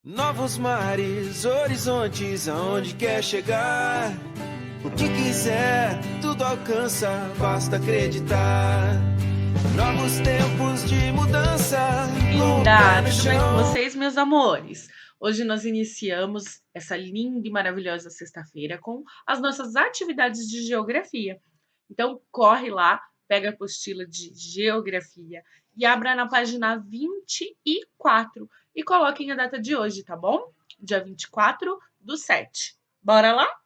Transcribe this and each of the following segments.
Novos mares, horizontes, aonde quer chegar. O que quiser, tudo alcança, basta acreditar. Novos tempos de mudança, com o pé Linda, no tudo bem com chão. vocês, meus amores? Hoje nós iniciamos essa linda e maravilhosa sexta-feira com as nossas atividades de geografia. Então, corre lá, pega a apostila de geografia e abra na página 24 e coloquem a data de hoje, tá bom? Dia 24/7. Bora lá?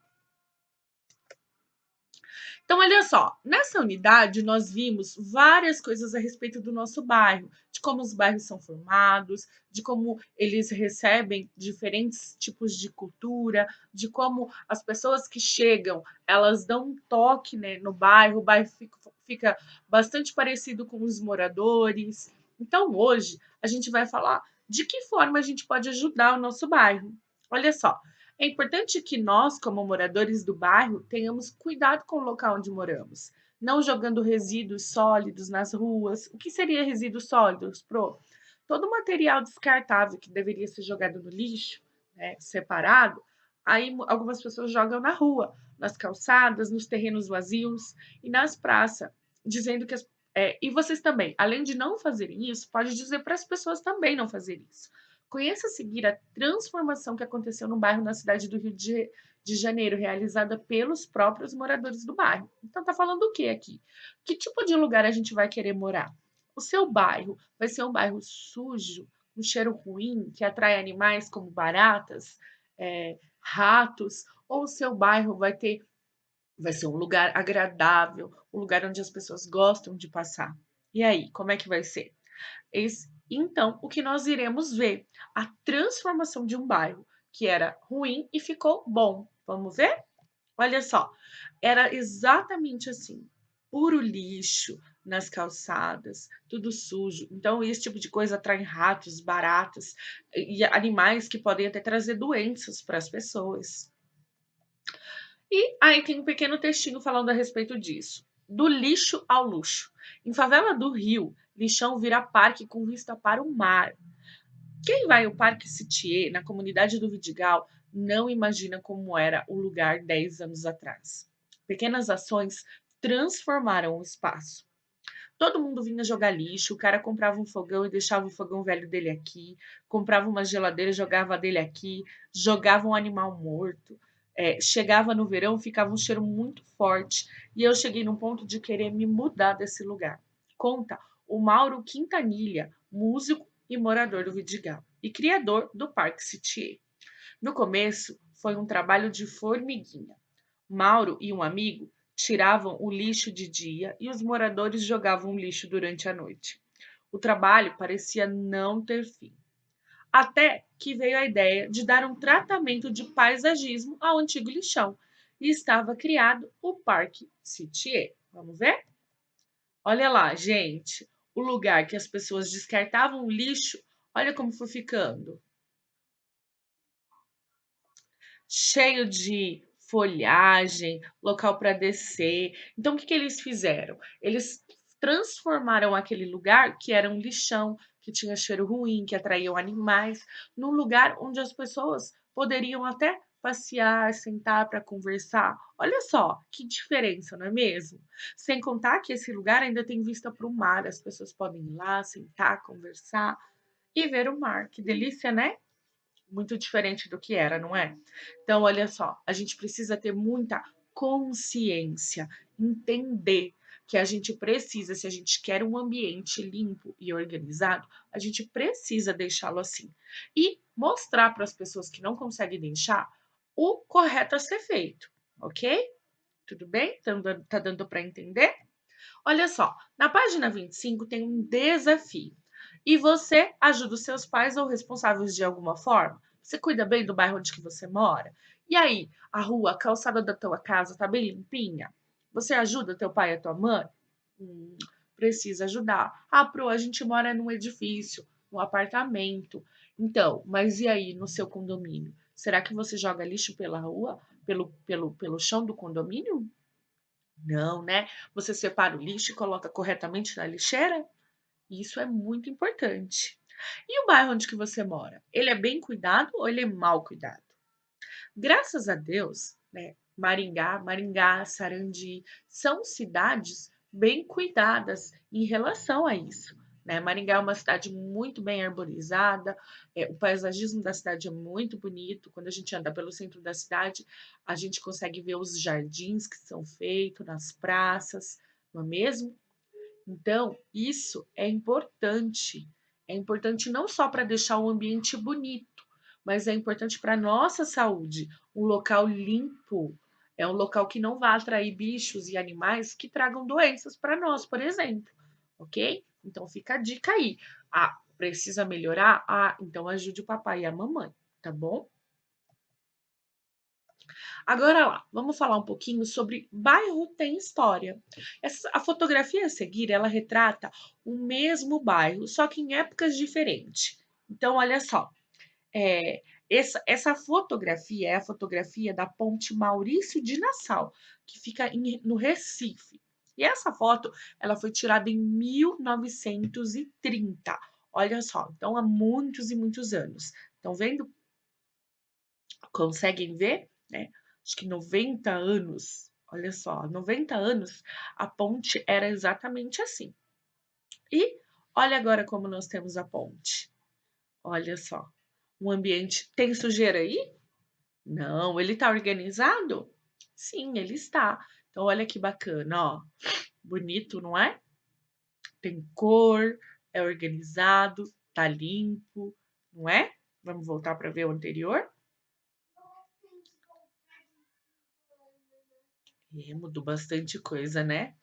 Então, olha só, nessa unidade nós vimos várias coisas a respeito do nosso bairro, de como os bairros são formados, de como eles recebem diferentes tipos de cultura, de como as pessoas que chegam, elas dão um toque, né, no bairro, o bairro fica bastante parecido com os moradores. Então, hoje a gente vai falar de que forma a gente pode ajudar o nosso bairro. Olha só, é importante que nós, como moradores do bairro, tenhamos cuidado com o local onde moramos, não jogando resíduos sólidos nas ruas. O que seria resíduos sólidos, Pro? Todo material descartável que deveria ser jogado no lixo, né, separado, aí algumas pessoas jogam na rua, nas calçadas, nos terrenos vazios e nas praças, dizendo que e vocês também, além de não fazerem isso, pode dizer para as pessoas também não fazerem isso. Conheça a seguir a transformação que aconteceu no bairro na cidade do Rio de Janeiro, realizada pelos próprios moradores do bairro. Então, tá falando o que aqui? Que tipo de lugar a gente vai querer morar? O seu bairro vai ser um bairro sujo, um cheiro ruim, que atrai animais como baratas, ratos, ou o seu bairro vai ser um lugar agradável, um lugar onde as pessoas gostam de passar? E aí, como é que vai ser? Então, o que nós iremos ver? A transformação de um bairro que era ruim e ficou bom. Vamos ver? Olha só, era exatamente assim: puro lixo nas calçadas, tudo sujo. Então, esse tipo de coisa atrai ratos, baratas e animais que podem até trazer doenças para as pessoas. E aí tem um pequeno textinho falando a respeito disso. Do lixo ao luxo. Em favela do Rio, lixão vira parque com vista para o mar. Quem vai ao Parque Citier, na comunidade do Vidigal, não imagina como era o lugar 10 anos atrás. Pequenas ações transformaram o espaço. Todo mundo vinha jogar lixo, o cara comprava um fogão e deixava o fogão velho dele aqui, comprava uma geladeira e jogava dele aqui, jogava um animal morto. Chegava no verão, ficava um cheiro muito forte, e eu cheguei num ponto de querer me mudar desse lugar. Conta o Mauro Quintanilha, músico e morador do Vidigal, e criador do Parque Citier. No começo, foi um trabalho de formiguinha. Mauro e um amigo tiravam o lixo de dia e os moradores jogavam o lixo durante a noite. O trabalho parecia não ter fim. Até que veio a ideia de dar um tratamento de paisagismo ao antigo lixão e estava criado o Parque Citier. Vamos ver? Olha lá, gente, o lugar que as pessoas descartavam o lixo, olha como foi ficando. Cheio de folhagem, local para descer. Então, o que que eles fizeram? Eles transformaram aquele lugar, que era um lixão, que tinha cheiro ruim, que atraiu animais, num lugar onde as pessoas poderiam até passear, sentar para conversar. Olha só que diferença, não é mesmo? Sem contar que esse lugar ainda tem vista para o mar, as pessoas podem ir lá, sentar, conversar e ver o mar. Que delícia, né? Muito diferente do que era, não é? Então, olha só, a gente precisa ter muita consciência, entender que a gente precisa, se a gente quer um ambiente limpo e organizado, a gente precisa deixá-lo assim. E mostrar para as pessoas que não conseguem deixar o correto a ser feito, ok? Tudo bem? Tá dando para entender? Olha só, na página 25 tem um desafio. E você ajuda os seus pais ou responsáveis de alguma forma? Você cuida bem do bairro onde que você mora? E aí, a rua, a calçada da tua casa tá bem limpinha? Você ajuda teu pai e a tua mãe? Hum, precisa ajudar. Ah, Pro, a gente mora num edifício, num apartamento. Então, mas e aí no seu condomínio? Será que você joga lixo pela rua, pelo chão do condomínio? Não, né? Você separa o lixo e coloca corretamente na lixeira? Isso é muito importante. E o bairro onde que você mora? Ele é bem cuidado ou ele é mal cuidado? Graças a Deus, né, Maringá, Sarandi, são cidades bem cuidadas em relação a isso, né. Maringá é uma cidade muito bem arborizada, o paisagismo da cidade é muito bonito, quando a gente anda pelo centro da cidade, a gente consegue ver os jardins que são feitos nas praças, não é mesmo? Então, isso é importante não só para deixar o ambiente bonito, mas é importante para a nossa saúde. Um local limpo é um local que não vai atrair bichos e animais que tragam doenças para nós, por exemplo, ok? Então fica a dica aí. Ah, precisa melhorar? Ah, então ajude o papai e a mamãe, tá bom? Agora lá, vamos falar um pouquinho sobre bairro tem história. A fotografia a seguir, ela retrata o mesmo bairro, só que em épocas diferentes. Então, olha só, é, essa fotografia é a fotografia da Ponte Maurício de Nassau, que fica no Recife. E essa foto, ela foi tirada em 1930. Olha só, então há muitos e muitos anos. Estão vendo? Conseguem ver, né, acho que 90 anos, olha só, 90 anos, a ponte era exatamente assim. E olha agora como nós temos a ponte. Olha só, um ambiente tem sujeira aí? Não, ele está organizado? Sim, ele está. Então olha que bacana, ó, bonito, não é? Tem cor, é organizado, tá limpo, não é? Vamos voltar para ver o anterior? Mudou bastante coisa, né?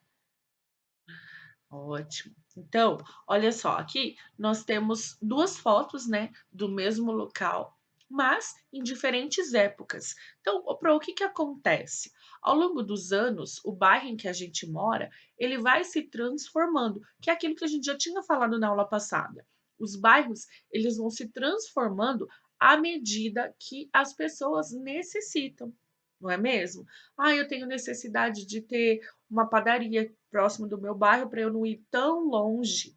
Ótimo. Então, olha só, aqui nós temos 2 fotos, né, do mesmo local, mas em diferentes épocas. Então, para o que que acontece? Ao longo dos anos, o bairro em que a gente mora, ele vai se transformando, que é aquilo que a gente já tinha falado na aula passada. Os bairros, eles vão se transformando à medida que as pessoas necessitam, não é mesmo? Ah, eu tenho necessidade de ter uma padaria próximo do meu bairro para eu não ir tão longe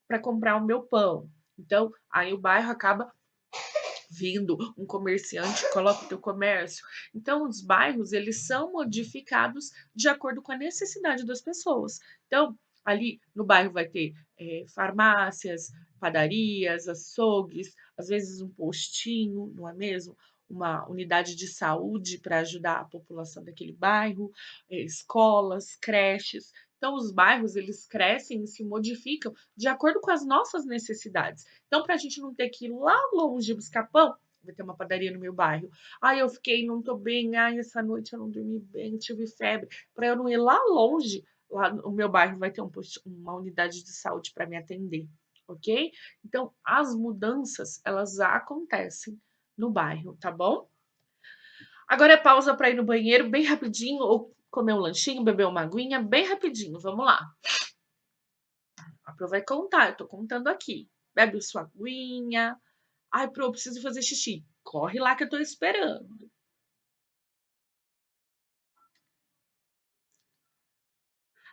para comprar o meu pão. Então, aí o bairro acaba vindo um comerciante, coloca o teu comércio. Então, os bairros, eles são modificados de acordo com a necessidade das pessoas. Então, ali no bairro vai ter farmácias, padarias, açougues, às vezes um postinho, não é mesmo? Uma unidade de saúde para ajudar a população daquele bairro, escolas, creches. Então, os bairros, eles crescem e se modificam de acordo com as nossas necessidades. Então, para a gente não ter que ir lá longe buscar pão, vai ter uma padaria no meu bairro. Ai, eu fiquei, não tô bem. Ai, essa noite eu não dormi bem, tive febre. Para eu não ir lá longe, lá no meu bairro vai ter uma unidade de saúde para me atender, ok? Então, as mudanças, elas acontecem no bairro, tá bom? Agora é pausa para ir no banheiro bem rapidinho, ou comer um lanchinho, beber uma aguinha bem rapidinho. Vamos lá. A Pro vai contar, eu tô contando aqui. Bebe sua aguinha. Ai, Pro, eu preciso fazer xixi. Corre lá que eu tô esperando.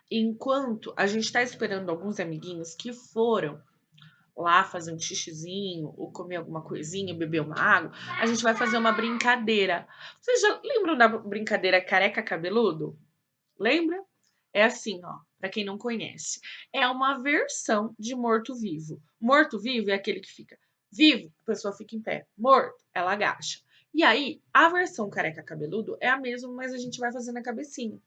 Enquanto a gente tá esperando alguns amiguinhos que foram lá fazer um xixizinho, ou comer alguma coisinha, beber uma água, a gente vai fazer uma brincadeira. Vocês já lembram da brincadeira careca cabeludo? Lembra? É assim, ó, para quem não conhece. É uma versão de morto-vivo. Morto-vivo é aquele que fica vivo, a pessoa fica em pé. Morto, ela agacha. E aí, a versão careca cabeludo é a mesma, mas a gente vai fazendo a cabecinha.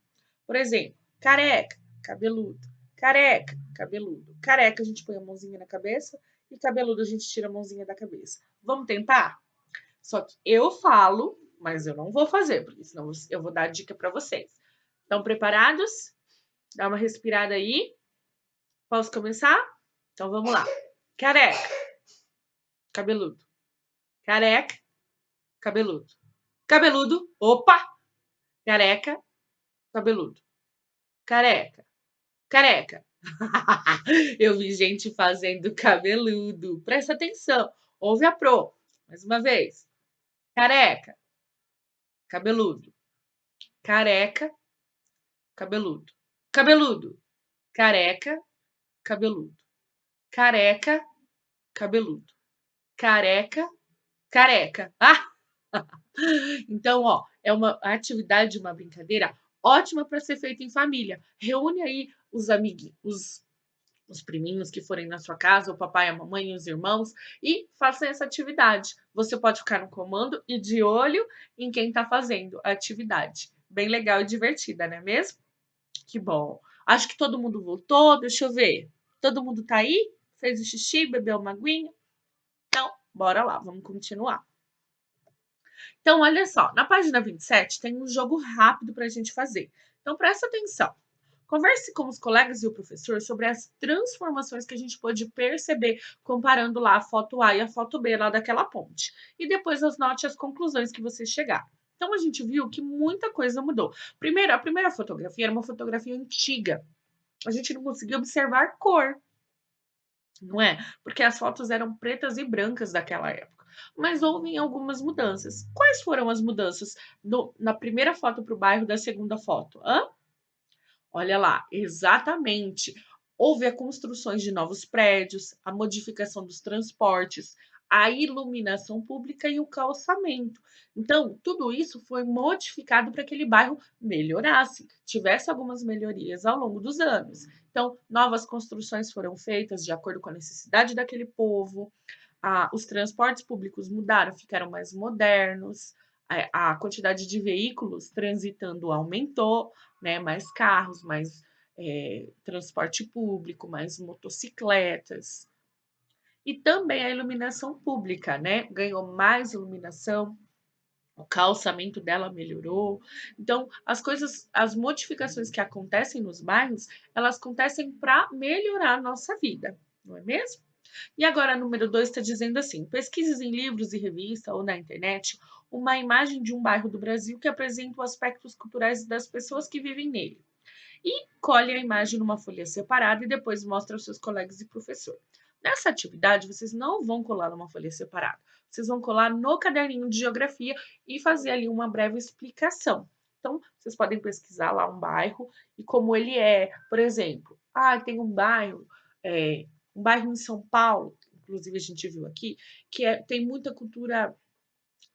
Por exemplo, careca, cabeludo. Careca, cabeludo. Careca, a gente põe a mãozinha na cabeça e cabeludo a gente tira a mãozinha da cabeça. Vamos tentar? Só que eu falo, mas eu não vou fazer, porque senão eu vou dar dica para vocês. Estão preparados? Dá uma respirada aí. Posso começar? Então vamos lá. Careca, cabeludo. Careca, cabeludo. Cabeludo, opa! Careca, cabeludo. Careca, careca. Eu vi gente fazendo cabeludo. Presta atenção. Ouve a pro. Mais uma vez. Careca, cabeludo. Careca, cabeludo. Cabeludo. Careca, cabeludo. Careca, cabeludo. Careca, careca. Ah! Então, ó, é uma atividade, uma brincadeira ótima para ser feita em família. Reúne aí os amiguinhos, os priminhos que forem na sua casa, o papai, a mamãe e os irmãos, e faça essa atividade. Você pode ficar no comando e de olho em quem está fazendo a atividade. Bem legal e divertida, não é mesmo? Que bom. Acho que todo mundo voltou. Deixa eu ver. Todo mundo tá aí? Fez o xixi, bebeu uma aguinha? Então, bora lá, vamos continuar. Então, olha só, na página 27 tem um jogo rápido para a gente fazer. Então, presta atenção. Converse com os colegas e o professor sobre as transformações que a gente pode perceber comparando lá a foto A e a foto B lá daquela ponte. E depois anote as conclusões que você chegar. Então, a gente viu que muita coisa mudou. Primeiro, a primeira fotografia era uma fotografia antiga. A gente não conseguia observar cor, não é? Porque as fotos eram pretas e brancas daquela época. Mas houve algumas mudanças. Quais foram as mudanças na primeira foto para o bairro da segunda foto? Hã? Olha lá, exatamente. Houve a construções de novos prédios, a modificação dos transportes, a iluminação pública e o calçamento. Então, tudo isso foi modificado para que aquele bairro melhorasse, tivesse algumas melhorias ao longo dos anos. Então, novas construções foram feitas de acordo com a necessidade daquele povo, os transportes públicos mudaram, ficaram mais modernos, a quantidade de veículos transitando aumentou, né? Mais carros, mais transporte público, mais motocicletas. E também a iluminação pública, né? Ganhou mais iluminação, o calçamento dela melhorou. Então, as coisas, as modificações que acontecem nos bairros, elas acontecem para melhorar a nossa vida, não é mesmo? E agora, número 2 está dizendo assim: pesquisas em livros e revista ou na internet uma imagem de um bairro do Brasil que apresenta os aspectos culturais das pessoas que vivem nele. E colhe a imagem numa folha separada e depois mostra aos seus colegas e professor. Nessa atividade, vocês não vão colar numa folha separada. Vocês vão colar no caderninho de geografia e fazer ali uma breve explicação. Então, vocês podem pesquisar lá um bairro e como ele é. Por exemplo, tem um bairro em São Paulo, inclusive a gente viu aqui, tem muita cultura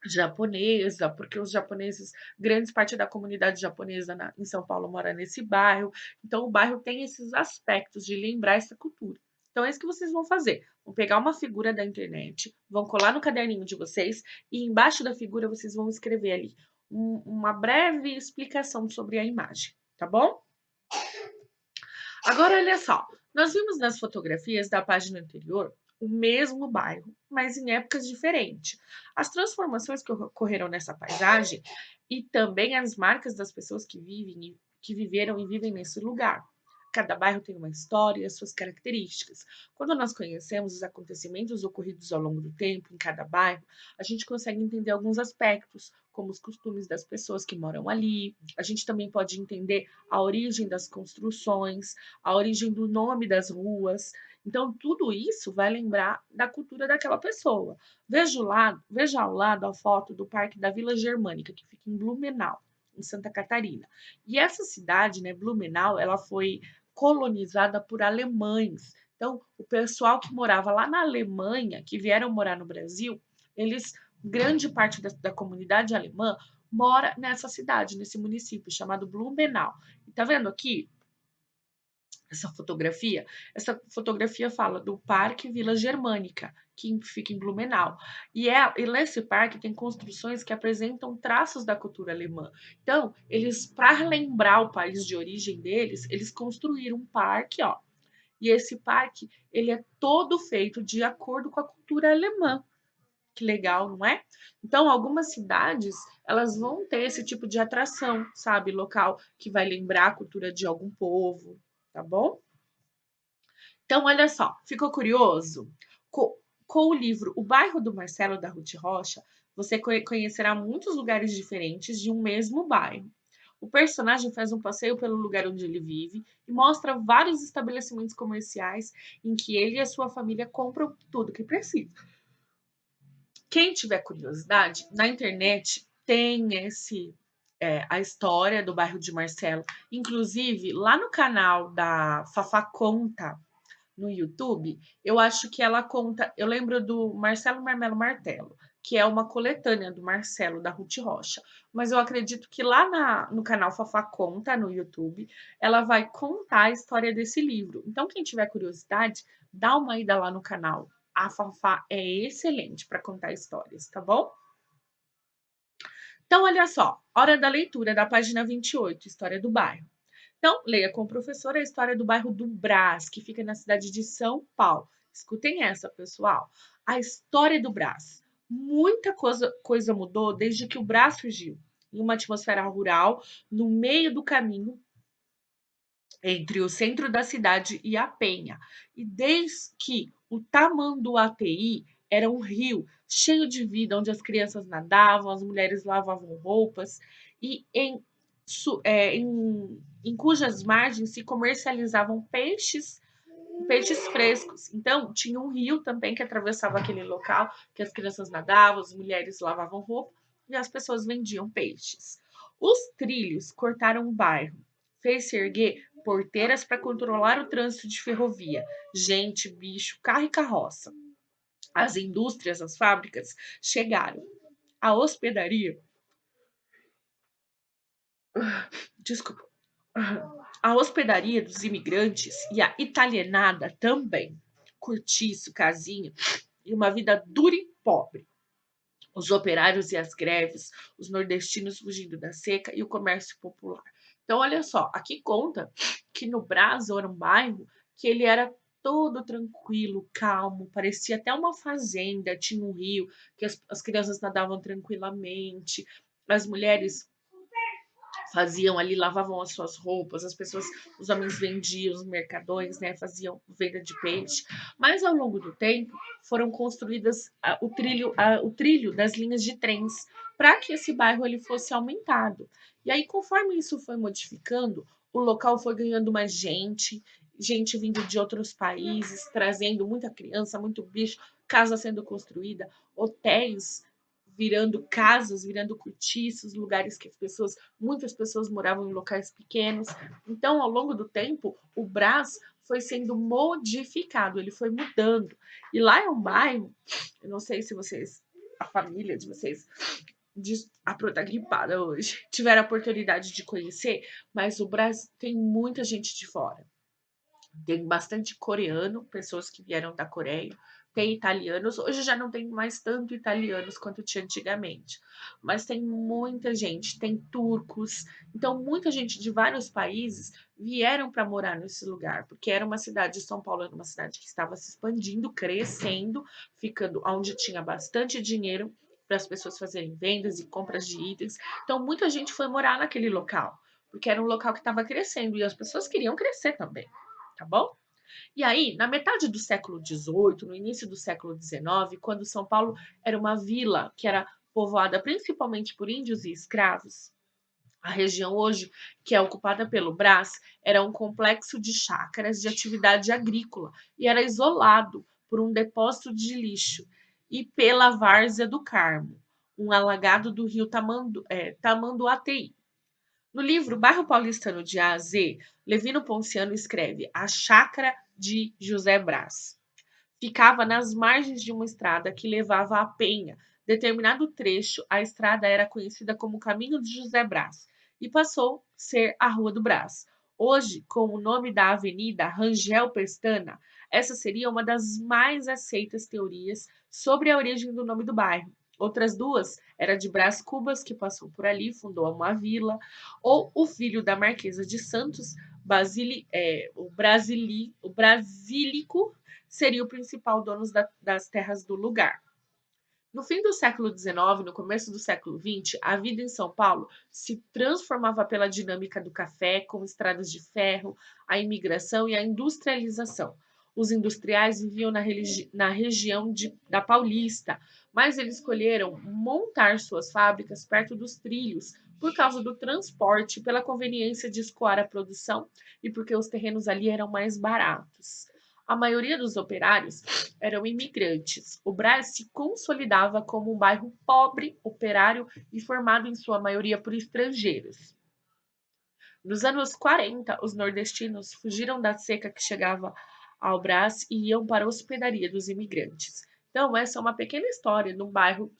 japonesa, porque os japoneses, grande parte da comunidade japonesa em São Paulo mora nesse bairro. Então, o bairro tem esses aspectos de lembrar essa cultura. Então, é isso que vocês vão fazer. Vão pegar uma figura da internet, vão colar no caderninho de vocês e embaixo da figura vocês vão escrever ali uma breve explicação sobre a imagem, tá bom? Agora, olha só, nós vimos nas fotografias da página anterior o mesmo bairro, mas em épocas diferentes. As transformações que ocorreram nessa paisagem e também as marcas das pessoas que viveram e vivem nesse lugar. Cada bairro tem uma história e as suas características. Quando nós conhecemos os acontecimentos ocorridos ao longo do tempo em cada bairro, a gente consegue entender alguns aspectos, como os costumes das pessoas que moram ali. A gente também pode entender a origem das construções, a origem do nome das ruas. Então, tudo isso vai lembrar da cultura daquela pessoa. Veja ao lado a foto do Parque da Vila Germânica, que fica em Blumenau, em Santa Catarina. E essa cidade, né, Blumenau, ela foi colonizada por alemães. Então, o pessoal que morava lá na Alemanha, que vieram morar no Brasil, grande parte da comunidade alemã mora nessa cidade, nesse município chamado Blumenau. E tá vendo aqui essa fotografia? Essa fotografia fala do Parque Vila Germânica, que fica em Blumenau. E nesse parque tem construções que apresentam traços da cultura alemã. Então, para lembrar o país de origem deles, eles construíram um parque, ó. E esse parque, ele é todo feito de acordo com a cultura alemã. Que legal, não é? Então, algumas cidades, elas vão ter esse tipo de atração, sabe? Local que vai lembrar a cultura de algum povo, tá bom? Então, olha só, ficou curioso? Com o livro O Bairro do Marcelo, da Ruth Rocha, você conhecerá muitos lugares diferentes de um mesmo bairro. O personagem faz um passeio pelo lugar onde ele vive e mostra vários estabelecimentos comerciais em que ele e a sua família compram tudo que precisa. Quem tiver curiosidade, na internet tem a história do bairro de Marcelo. Inclusive, lá no canal da Fafá Conta, no YouTube, eu acho que ela conta. Eu lembro do Marcelo Marmelo Martelo, que é uma coletânea do Marcelo da Ruth Rocha. Mas eu acredito que lá no canal Fafá Conta, no YouTube, ela vai contar a história desse livro. Então, quem tiver curiosidade, dá uma ida lá no canal. A Fafá é excelente para contar histórias, tá bom? Então, olha só, hora da leitura da página 28, História do Bairro. Então, leia com o professor a história do bairro do Brás, que fica na cidade de São Paulo. Escutem essa, pessoal. A história do Brás. Muita coisa mudou desde que o Brás surgiu. Em uma atmosfera rural, no meio do caminho entre o centro da cidade e a Penha. E desde que o Tamanduateí era um rio cheio de vida, onde as crianças nadavam, as mulheres lavavam roupas, e em cujas margens se comercializavam peixes frescos. Então, tinha um rio também que atravessava aquele local, que as crianças nadavam, as mulheres lavavam roupa e as pessoas vendiam peixes. Os trilhos cortaram o bairro, fez-se erguer porteiras para controlar o trânsito de ferrovia, gente, bicho, carro e carroça. As indústrias, as fábricas chegaram. A hospedaria, desculpa, a hospedaria dos imigrantes e a italianada também. Cortiço, casinha e uma vida dura e pobre. Os operários e as greves, os nordestinos fugindo da seca e o comércio popular. Então, olha só, aqui conta que no Brasil era um bairro que ele era todo tranquilo, calmo, parecia até uma fazenda, tinha um rio, que as crianças nadavam tranquilamente, as mulheres faziam ali, lavavam as suas roupas, as pessoas, os homens vendiam, os mercadores, né, faziam venda de peixe. Mas ao longo do tempo foram construídas o trilho das linhas de trens para que esse bairro ele fosse aumentado. E aí, conforme isso foi modificando, o local foi ganhando mais gente, gente vindo de outros países, trazendo muita criança, muito bicho, casa sendo construída, hotéis virando casas, virando cortiços, lugares que muitas pessoas moravam em locais pequenos. Então, ao longo do tempo, o Brás foi sendo modificado, ele foi mudando. E lá é um bairro, eu não sei se vocês, a família de vocês, a tá gripada hoje, tiveram a oportunidade de conhecer, mas o Brás tem muita gente de fora. Tem bastante coreano, pessoas que vieram da Coreia, tem italianos. Hoje já não tem mais tanto italianos quanto tinha antigamente, mas tem muita gente, tem turcos. Então, muita gente de vários países vieram para morar nesse lugar, porque era uma cidade, São Paulo era uma cidade que estava se expandindo, crescendo, ficando onde tinha bastante dinheiro para as pessoas fazerem vendas e compras de itens. Então, muita gente foi morar naquele local, porque era um local que estava crescendo e as pessoas queriam crescer também, tá bom? E aí, na metade do século XVIII, no início do século XIX, quando São Paulo era uma vila que era povoada principalmente por índios e escravos, a região hoje, que é ocupada pelo Brás, era um complexo de chácaras de atividade agrícola e era isolado por um depósito de lixo e pela várzea do Carmo, um alagado do rio Tamanduateí. No livro Bairro Paulistano de A a Z, Levino Ponciano escreve A Chácara de José Brás. Ficava nas margens de uma estrada que levava à Penha. Determinado trecho, a estrada era conhecida como Caminho de José Brás e passou a ser a Rua do Brás. Hoje, com o nome da avenida Rangel Pestana, essa seria uma das mais aceitas teorias sobre a origem do nome do bairro. Outras duas era de Brás Cubas, que passou por ali, fundou uma vila, ou o filho da Marquesa de Santos, o Brasílico, seria o principal dono das terras do lugar. No fim do século XIX, no começo do século XX, a vida em São Paulo se transformava pela dinâmica do café, com estradas de ferro, a imigração e a industrialização. Os industriais viviam na região da Paulista, mas eles escolheram montar suas fábricas perto dos trilhos por causa do transporte, pela conveniência de escoar a produção e porque os terrenos ali eram mais baratos. A maioria dos operários eram imigrantes. O Brás se consolidava como um bairro pobre, operário e formado em sua maioria por estrangeiros. Nos anos 40, os nordestinos fugiram da seca que chegava ao Brás e iam para a hospedaria dos imigrantes. Então, essa é uma pequena história num bairro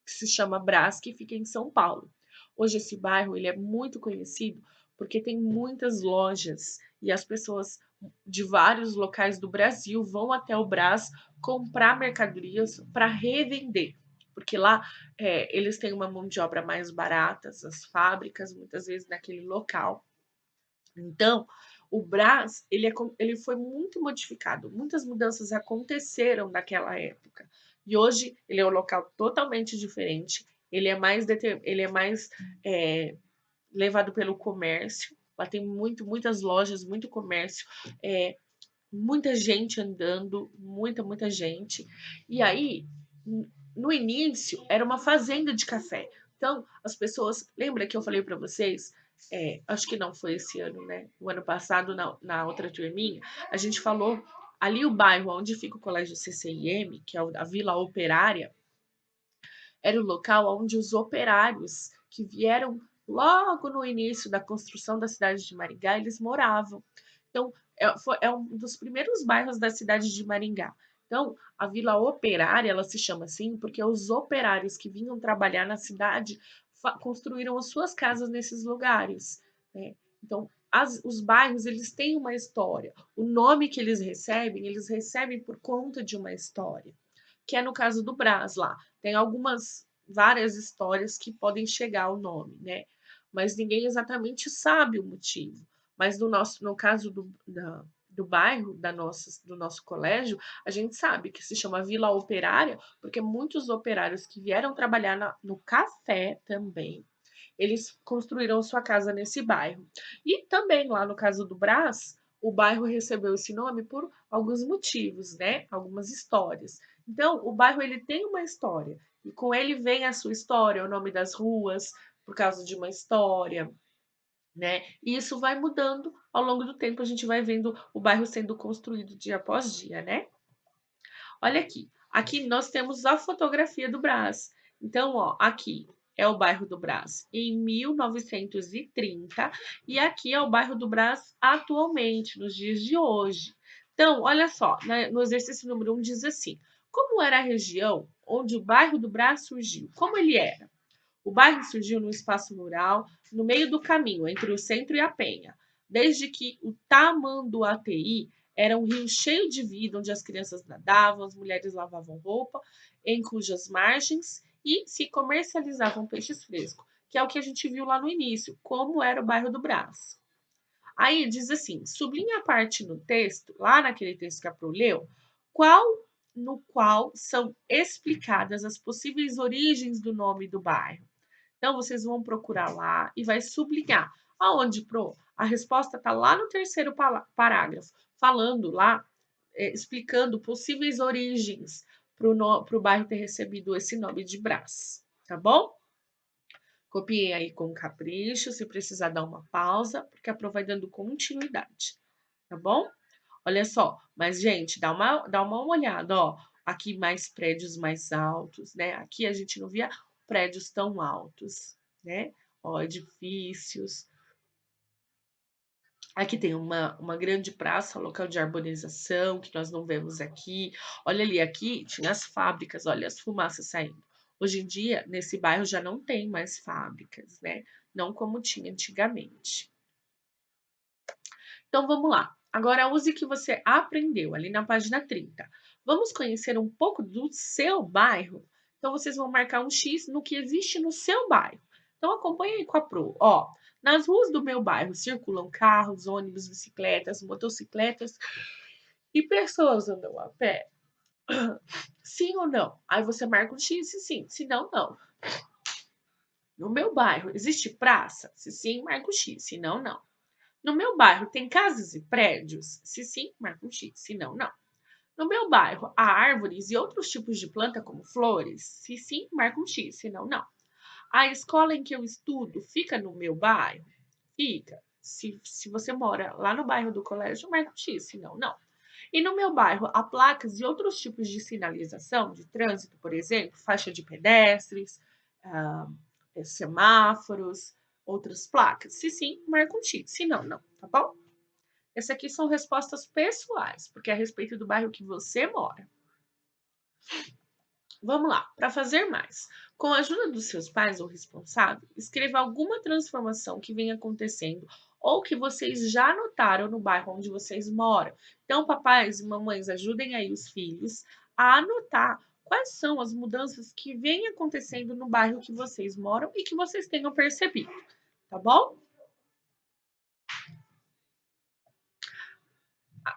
que se chama Brás, que fica em São Paulo. Hoje esse bairro ele é muito conhecido porque tem muitas lojas e as pessoas de vários locais do Brasil vão até o Brás comprar mercadorias para revender, porque lá eles têm uma mão de obra mais barata, as fábricas, muitas vezes naquele local. Então, o Brás, ele foi muito modificado, muitas mudanças aconteceram naquela época. E hoje ele é um local totalmente diferente, ele é mais levado pelo comércio, lá tem muitas lojas, muito comércio, muita gente andando, muita gente. E aí, no início, era uma fazenda de café. Então, as pessoas. Lembra que eu falei para vocês? Acho que não foi esse ano, né? O ano passado, na outra turminha, a gente falou ali o bairro onde fica o Colégio CCIM, que é a Vila Operária, era o local onde os operários que vieram logo no início da construção da cidade de Maringá, eles moravam. Então, é um dos primeiros bairros da cidade de Maringá. Então, a Vila Operária, ela se chama assim porque os operários que vinham trabalhar na cidade construíram as suas casas nesses lugares, né? Então, os bairros, eles têm uma história. O nome que eles recebem por conta de uma história, que é no caso do Brás lá. Tem várias histórias que podem chegar ao nome, né? Mas ninguém exatamente sabe o motivo. Mas no caso do bairro, do nosso colégio, a gente sabe que se chama Vila Operária, porque muitos operários que vieram trabalhar no café também, eles construíram sua casa nesse bairro. E também lá no caso do Brás, o bairro recebeu esse nome por alguns motivos, né? Algumas histórias. Então, o bairro ele tem uma história e com ele vem a sua história, o nome das ruas, por causa de uma história, né? E isso vai mudando ao longo do tempo, a gente vai vendo o bairro sendo construído dia após dia, né? Olha aqui, aqui nós temos a fotografia do Brás. Então, ó, aqui é o bairro do Brás em 1930 e aqui é o bairro do Brás atualmente, nos dias de hoje. Então, olha só, no exercício número 1 diz assim: como era a região onde o bairro do Brás surgiu? Como ele era? O bairro surgiu num espaço rural, no meio do caminho entre o centro e a Penha, desde que o Tamanduateí era um rio cheio de vida, onde as crianças nadavam, as mulheres lavavam roupa, em cujas margens e se comercializavam peixes frescos, que é o que a gente viu lá no início, como era o bairro do Brás. Aí diz assim: sublinha a parte no texto, lá naquele texto que a Pro leu, qual no qual são explicadas as possíveis origens do nome do bairro. Então, vocês vão procurar lá e vai sublinhar. Aonde, Pro? A resposta está lá no terceiro parágrafo, falando lá, explicando possíveis origens para o bairro ter recebido esse nome de Brás, tá bom? Copiei aí com capricho, se precisar dar uma pausa, porque a Pro vai dando continuidade, tá bom? Olha só, mas gente, dá uma olhada, ó. Aqui mais prédios mais altos, né? Aqui a gente não via prédios tão altos, né? Ó, edifícios. Aqui tem uma grande praça, local de arborização, que nós não vemos aqui. Olha ali, aqui tinha as fábricas, olha as fumaças saindo. Hoje em dia, nesse bairro já não tem mais fábricas, né? Não como tinha antigamente. Então vamos lá. Agora use o que você aprendeu ali na página 30. Vamos conhecer um pouco do seu bairro? Então vocês vão marcar um X no que existe no seu bairro. Então acompanhe aí com a Pro. Ó, nas ruas do meu bairro circulam carros, ônibus, bicicletas, motocicletas e pessoas andam a pé. Sim ou não? Aí você marca um X se sim, se não, não. No meu bairro existe praça? Se sim, marca um X, se não, não. No meu bairro tem casas e prédios? Se sim, marca um X, se não, não. No meu bairro há árvores e outros tipos de planta como flores? Se sim, marca um X, se não, não. A escola em que eu estudo fica no meu bairro? Fica. Se você mora lá no bairro do colégio, marca um X, se não, não. E no meu bairro há placas e outros tipos de sinalização de trânsito, por exemplo, faixa de pedestres, ah, semáforos, outras placas? Se sim, marca um X, se não, não, tá bom? Esse aqui são respostas pessoais, porque é a respeito do bairro que você mora. Vamos lá, para fazer mais. Com a ajuda dos seus pais ou responsável, escreva alguma transformação que venha acontecendo ou que vocês já notaram no bairro onde vocês moram. Então, papais e mamães, ajudem aí os filhos a anotar quais são as mudanças que vêm acontecendo no bairro que vocês moram e que vocês tenham percebido, tá bom?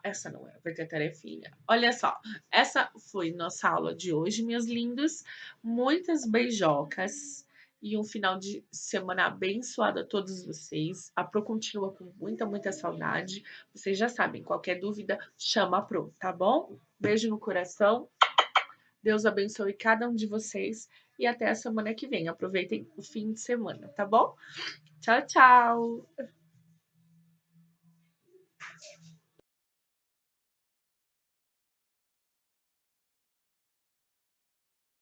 Essa não é, vai ter tarefinha. Olha só, essa foi nossa aula de hoje, meus lindos. Muitas beijocas e um final de semana abençoado a todos vocês. A Pro continua com muita, muita saudade. Vocês já sabem, qualquer dúvida, chama a Pro, tá bom? Beijo no coração. Deus abençoe cada um de vocês e até a semana que vem. Aproveitem o fim de semana, tá bom? Tchau, tchau!